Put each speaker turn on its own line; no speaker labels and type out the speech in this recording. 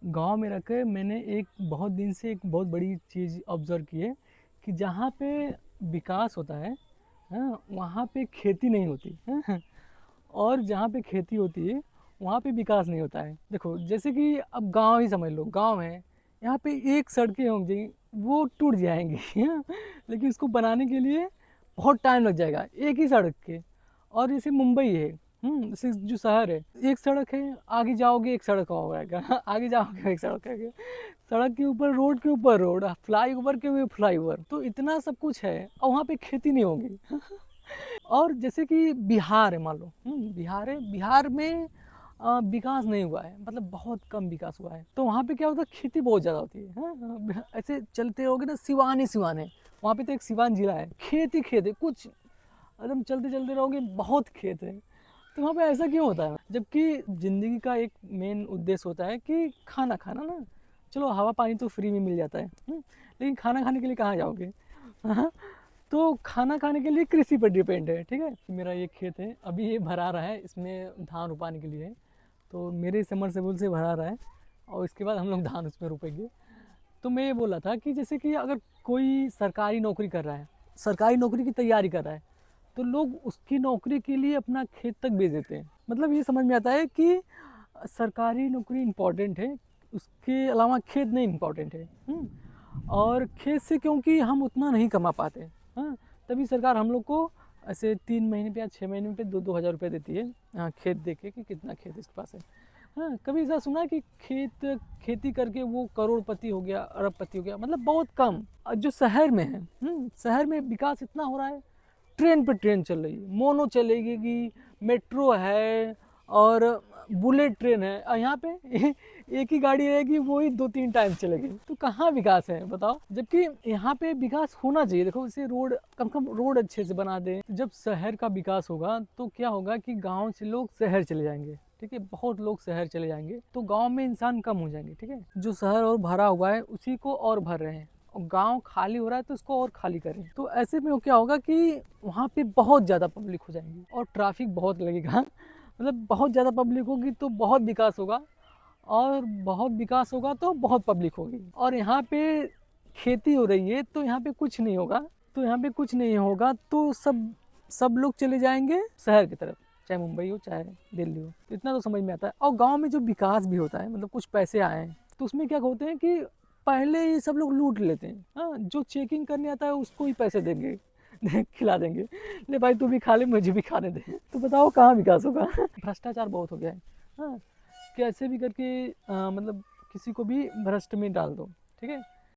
गाँव में रह के मैंने एक बहुत दिन से एक बहुत बड़ी चीज़ ऑब्ज़र्व की है कि जहाँ पे विकास होता है, हाँ, वहाँ पे खेती नहीं होती, हाँ, और जहाँ पे खेती होती है, वहाँ पे विकास नहीं होता है। देखो, जैसे कि अब गाँव ही समझ लो, गाँव है, यहाँ पे एक सड़कें होंगी, वो टूट जाएँगी, हाँ, लेकिन इसको बनाने के लिए बहुत टाइम लग जाएगा, एक ही सड़क के। और जैसे मुंबई है, जैसे जो शहर है, एक सड़क है, आगे जाओगे एक सड़क और आएगा, आगे जाओगे एक सड़क आएगा, सड़क के ऊपर रोड, फ्लाईओवर के ऊपर फ्लाईओवर, तो इतना सब कुछ है और वहाँ पे खेती नहीं होगी। और जैसे कि बिहार है, मान लो बिहार है, बिहार में विकास नहीं हुआ है, मतलब बहुत कम विकास हुआ है, तो वहाँ पे क्या होता है, खेती बहुत ज़्यादा होती है, हाँ, ऐसे चलते रहोगे ना, सिवान ही सिवान है, वहाँ पे तो एक सिवान जिला है, खेत ही खेत है, कुछ एकदम चलते चलते रहोगे, बहुत खेत है। तो वहाँ पे ऐसा क्यों होता है, जबकि ज़िंदगी का एक मेन उद्देश्य होता है कि खाना खाना ना, चलो हवा पानी तो फ्री में मिल जाता है, लेकिन खाना खाने के लिए कहाँ जाओगे? हाँ, तो खाना खाने के लिए कृषि पर डिपेंड है, ठीक है। मेरा ये खेत है, अभी ये भरा रहा है, इसमें धान रोपाने के लिए है, तो मेरे समरसेबुल से भरा रहा है और इसके बाद हम लोग धान उसमें रोपेंगे। तो मैं ये बोला था कि जैसे कि अगर कोई सरकारी नौकरी कर रहा है, सरकारी नौकरी की तैयारी कर रहा है, तो लोग उसकी नौकरी के लिए अपना खेत तक बेच देते हैं। मतलब ये समझ में आता है कि सरकारी नौकरी इम्पॉर्टेंट है, उसके अलावा खेत नहीं इम्पॉर्टेंट है। और खेत से क्योंकि हम उतना नहीं कमा पाते, हाँ, तभी सरकार हम लोग को ऐसे 3 महीने पे या 6 महीने पे 2-2 हज़ार रुपये देती है, हाँ, खेत देके कि कितना खेत इसके पास है। हाँ, कभी ऐसा सुना कि खेती करके वो करोड़पति हो गया, अरबपति हो गया? मतलब बहुत कम। जो शहर में है, शहर में विकास इतना हो रहा है, ट्रेन पे ट्रेन चल रही है, मोनो चलेगी, मेट्रो है और बुलेट ट्रेन है, और यहाँ पे एक ही गाड़ी रहेगी, वो ही 2-3 टाइम चलेगी, तो कहाँ विकास है बताओ? जबकि यहाँ पे विकास होना चाहिए। देखो, इसे रोड, कम से कम रोड अच्छे से बना दें। जब शहर का विकास होगा तो क्या होगा कि गाँव से लोग शहर चले जाएंगे, ठीक है, बहुत लोग शहर चले जाएंगे, तो गाँव में इंसान कम हो जाएंगे, ठीक है। जो शहर और भरा हुआ है उसी को और भर रहे हैं, और गाँव खाली हो रहा है तो उसको और खाली करें, तो ऐसे में क्या होगा कि वहाँ पे बहुत ज़्यादा पब्लिक हो जाएंगी और ट्रैफिक बहुत लगेगा। मतलब बहुत ज़्यादा पब्लिक होगी तो बहुत विकास होगा, और बहुत विकास होगा तो बहुत पब्लिक होगी, और यहाँ पे खेती हो रही है तो यहाँ पे कुछ नहीं होगा, तो सब सब लोग चले जाएंगे शहर की तरफ, चाहे मुंबई हो चाहे दिल्ली हो। तो इतना तो समझ में आता है। और गांव में जो विकास भी होता है, मतलब कुछ पैसे आए हैं तो उसमें क्या होते हैं कि पहले ही सब लोग लूट लेते हैं, हाँ, जो चेकिंग करने आता है उसको ही पैसे देंगे, खिला देंगे, ले भाई तू भी खा ले, मुझे भी खाने दे। तो बताओ कहाँ विकास होगा? भ्रष्टाचार बहुत हो गया है, हाँ, कैसे भी करके मतलब किसी को भी भ्रष्ट में डाल दो, ठीक है।